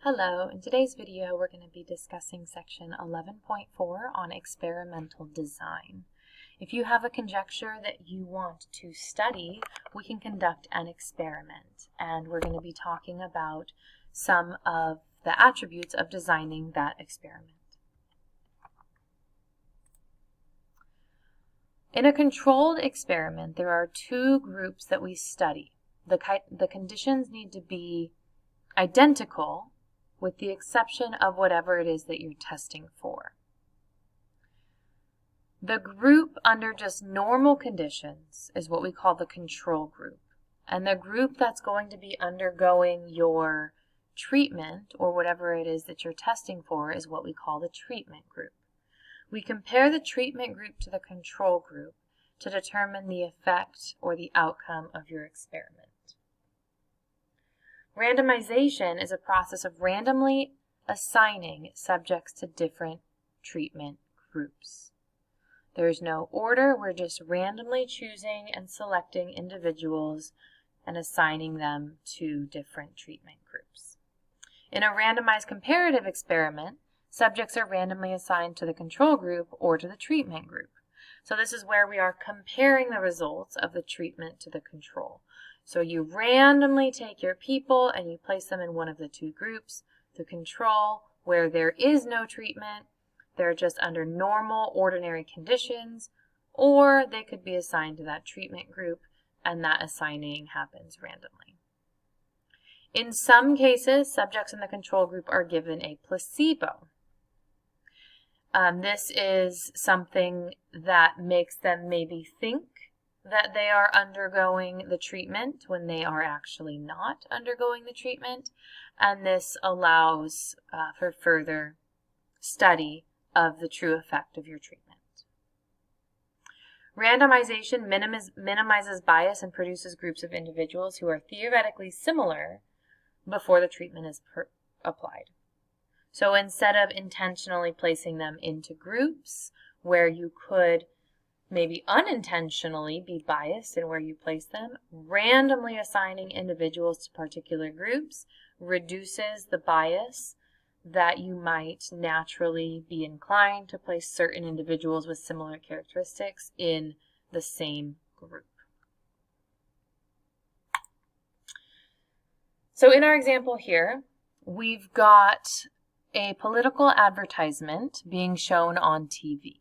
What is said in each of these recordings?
Hello, in today's video we're going to be discussing section 11.4 on experimental design. If you have a conjecture that you want to study, we can conduct an experiment, and we're going to be talking about some of the attributes of designing that experiment. In a controlled experiment, there are two groups that we study. The conditions need to be identical, with the exception of whatever it is that you're testing for. The group under just normal conditions is what we call the control group. And the group that's going to be undergoing your treatment, or whatever it is that you're testing for, is what we call the treatment group. We compare the treatment group to the control group to determine the effect or the outcome of your experiment. Randomization is a process of randomly assigning subjects to different treatment groups. There's no order, we're just randomly choosing and selecting individuals and assigning them to different treatment groups. In a randomized comparative experiment, subjects are randomly assigned to the control group or to the treatment group. So this is where we are comparing the results of the treatment to the control. So you randomly take your people and you place them in one of the two groups. The control, where there is no treatment, they're just under normal, ordinary conditions, or they could be assigned to that treatment group, and that assigning happens randomly. In some cases, subjects in the control group are given a placebo. This is something that makes them maybe think that they are undergoing the treatment when they are actually not undergoing the treatment, and this allows for further study of the true effect of your treatment. Randomization minimizes bias and produces groups of individuals who are theoretically similar before the treatment is applied. So instead of intentionally placing them into groups where you could maybe unintentionally be biased in where you place them, randomly assigning individuals to particular groups reduces the bias that you might naturally be inclined to place certain individuals with similar characteristics in the same group. So in our example here, we've got a political advertisement being shown on TV.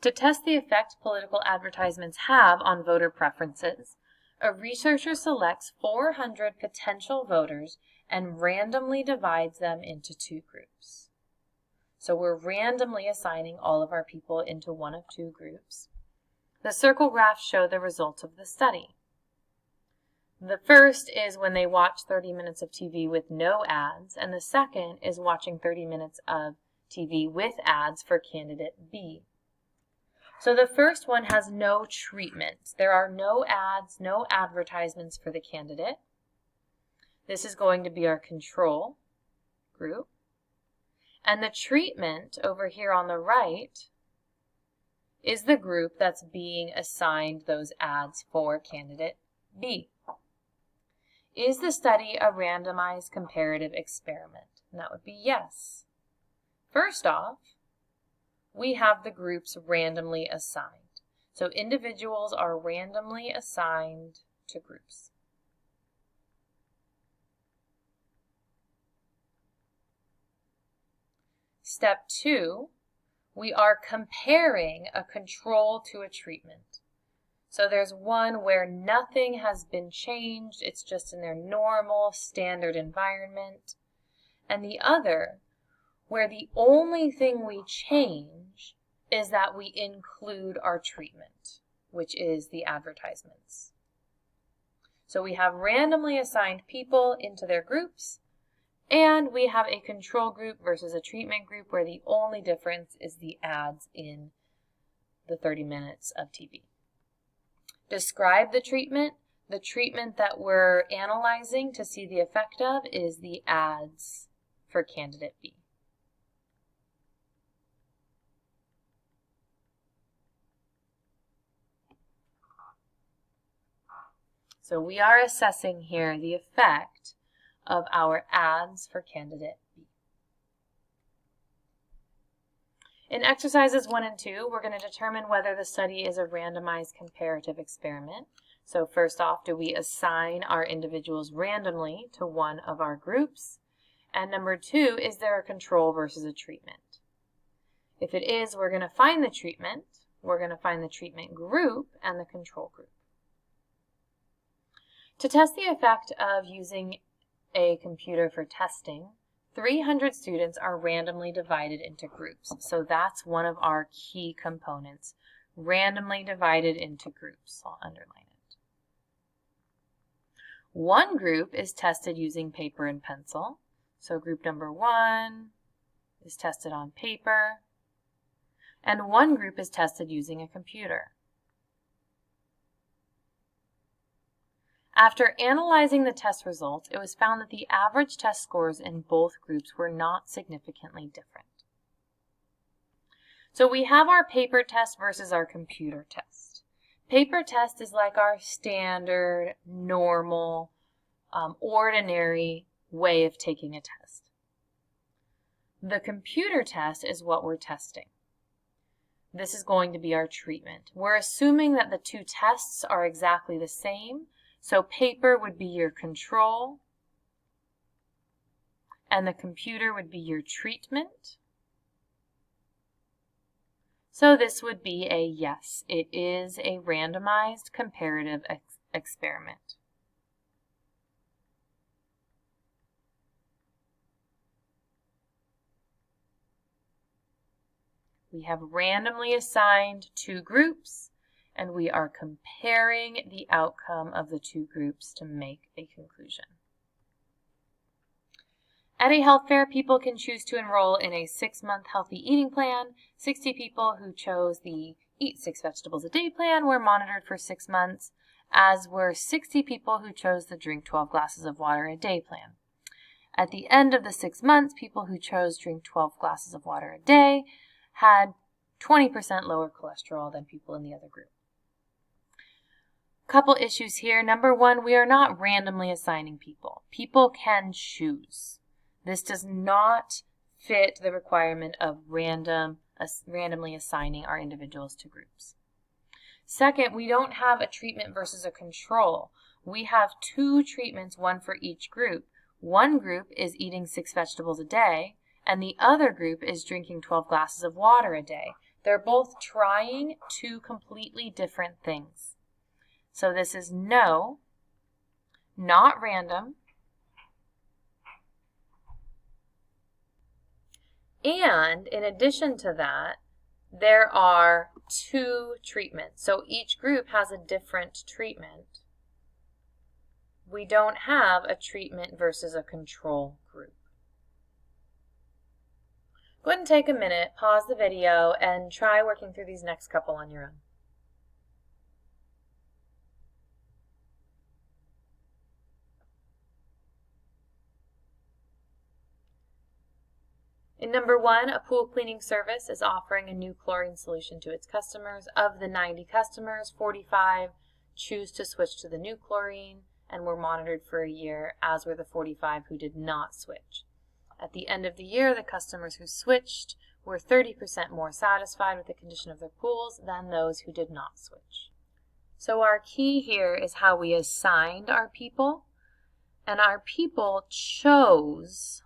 To test the effect political advertisements have on voter preferences, a researcher selects 400 potential voters and randomly divides them into two groups. So we're randomly assigning all of our people into one of two groups. The circle graphs show the results of the study. The first is when they watch 30 minutes of TV with no ads, and the second is watching 30 minutes of TV with ads for candidate B. So the first one has no treatment. There are no ads, no advertisements for the candidate. This is going to be our control group. And the treatment over here on the right is the group that's being assigned those ads for candidate B. Is the study a randomized comparative experiment? And that would be yes. First off, we have the groups randomly assigned. So individuals are randomly assigned to groups. Step 2, we are comparing a control to a treatment. So there's one where nothing has been changed, it's just in their normal, standard environment. And the other, where the only thing we change is that we include our treatment, which is the advertisements. So we have randomly assigned people into their groups, and we have a control group versus a treatment group where the only difference is the ads in the 30 minutes of TV. Describe the treatment. The treatment that we're analyzing to see the effect of is the ads for candidate B. So we are assessing here the effect of our ads for candidate B. In exercises 1 and 2, we're going to determine whether the study is a randomized comparative experiment. So first off, do we assign our individuals randomly to one of our groups? And number 2, is there a control versus a treatment? If it is, we're going to find the treatment. We're going to find the treatment group and the control group. To test the effect of using a computer for testing, 300 students are randomly divided into groups. So that's one of our key components, randomly divided into groups. I'll underline it. One group is tested using paper and pencil. So group number 1 is tested on paper, and one group is tested using a computer. After analyzing the test results, it was found that the average test scores in both groups were not significantly different. So we have our paper test versus our computer test. Paper test is like our standard, normal, ordinary way of taking a test. The computer test is what we're testing. This is going to be our treatment. We're assuming that the two tests are exactly the same. So paper would be your control, and the computer would be your treatment. So this would be a yes. It is a randomized comparative experiment. We have randomly assigned two groups, and we are comparing the outcome of the two groups to make a conclusion. At a health fair, people can choose to enroll in a 6-month healthy eating plan. 60 people who chose the Eat 6 Vegetables a Day plan were monitored for 6 months, as were 60 people who chose the Drink 12 Glasses of Water a Day plan. At the end of the 6 months, people who chose Drink 12 Glasses of Water a Day had 20% lower cholesterol than people in the other group. Couple issues here. Number 1, we are not randomly assigning people. People can choose. This does not fit the requirement of randomly assigning our individuals to groups. Second, we don't have a treatment versus a control. We have 2 treatments, one for each group. One group is eating 6 vegetables a day, and the other group is drinking 12 glasses of water a day. They're both trying 2 completely different things. So this is no, not random, and in addition to that, there are 2 treatments. So each group has a different treatment. We don't have a treatment versus a control group. Go ahead and take a minute, pause the video, and try working through these next couple on your own. In number 1, a pool cleaning service is offering a new chlorine solution to its customers. Of the 90 customers, 45 choose to switch to the new chlorine and were monitored for a year, as were the 45 who did not switch. At the end of the year, the customers who switched were 30% more satisfied with the condition of their pools than those who did not switch. So our key here is how we assigned our people, and our people chose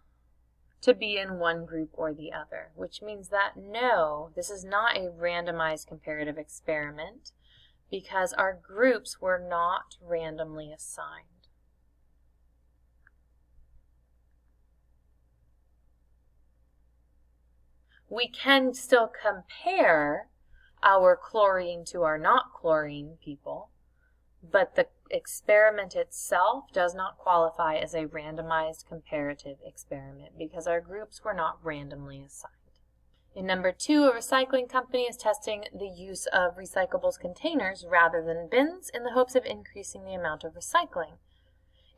to be in one group or the other, which means that no, this is not a randomized comparative experiment because our groups were not randomly assigned. We can still compare our chlorine to our not chlorine people, but the experiment itself does not qualify as a randomized comparative experiment because our groups were not randomly assigned. In number 2, a recycling company is testing the use of recyclables containers rather than bins in the hopes of increasing the amount of recycling.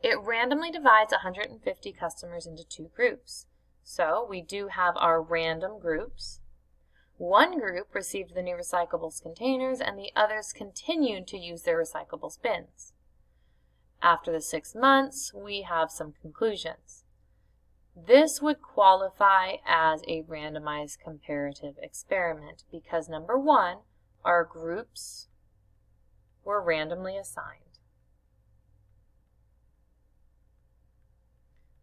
It randomly divides 150 customers into 2 groups. So we do have our random groups. One group received the new recyclables containers and the others continued to use their recyclables bins. After the 6 months, we have some conclusions. This would qualify as a randomized comparative experiment because number 1, our groups were randomly assigned.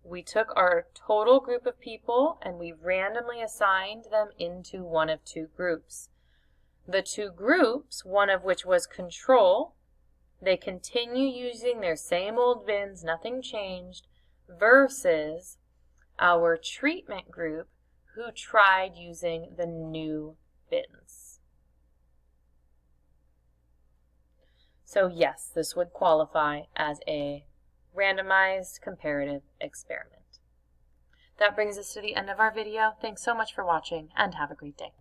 We took our total group of people and we randomly assigned them into one of 2 groups. The 2 groups, one of which was control, they continue using their same old bins, nothing changed, versus our treatment group who tried using the new bins. So yes, this would qualify as a randomized comparative experiment. That brings us to the end of our video. Thanks so much for watching and have a great day.